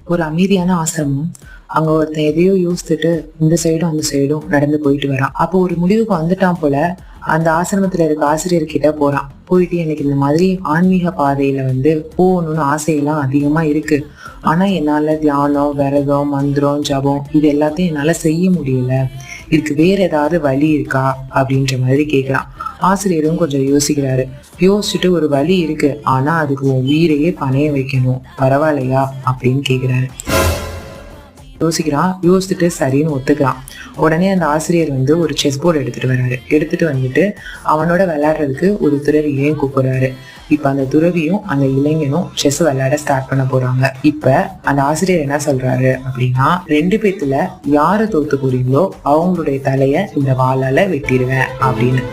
ஒரு அமைதியான ஆசிரமம். அங்க ஒருத்தன் எதையோ யோசிச்சுட்டு இந்த சைடும் அந்த சைடும் நடந்து போயிட்டு வரான். அப்போ ஒரு முடிவுக்கு வந்துட்டான் போல. அந்த ஆசிரமத்துல இருக்க ஆசிரியர்கிட்ட போறான். போயிட்டு எனக்கு இந்த மாதிரி ஆன்மீக பாதையில போகணும்னு ஆசையெல்லாம் அதிகமா இருக்கு. ஆனா என்னால தியானம், விரதம், மந்திரம், ஜபம் இது எல்லாத்தையும் என்னால செய்ய முடியல. இதுக்கு வேற ஏதாவது வழி இருக்கா அப்படின்ற மாதிரி கேக்குறான். ஆசிரியரும் கொஞ்சம் யோசிக்கிறாரு. யோசிச்சுட்டு ஒரு வழி இருக்கு, ஆனா அதுக்கு உன் உயிரையே பணைய வைக்கணும், பரவாயில்லையா அப்படின்னு கேக்குறாரு. யோசிக்கிறான். யோசிச்சுட்டு சரின்னு ஒத்துக்கிறான். உடனே அந்த ஆசிரியர் ஒரு செஸ் போர்டு எடுத்துட்டு வர்றாரு. எடுத்துட்டு வந்துட்டு அவனோட விளையாடுறதுக்கு ஒரு துறவியையும் கூப்பிடுறாரு. இப்ப அந்த துறவியும் அந்த இளைஞனும் செஸ் விளையாட ஸ்டார்ட் பண்ண போறாங்க. இப்ப அந்த ஆசிரியர் என்ன சொல்றாரு அப்படின்னா, 2 பேத்துல யாரு தோத்து போறீங்களோ அவங்களுடைய தலைய இந்த வாளால வெட்டிடுவேன் அப்படின்னு.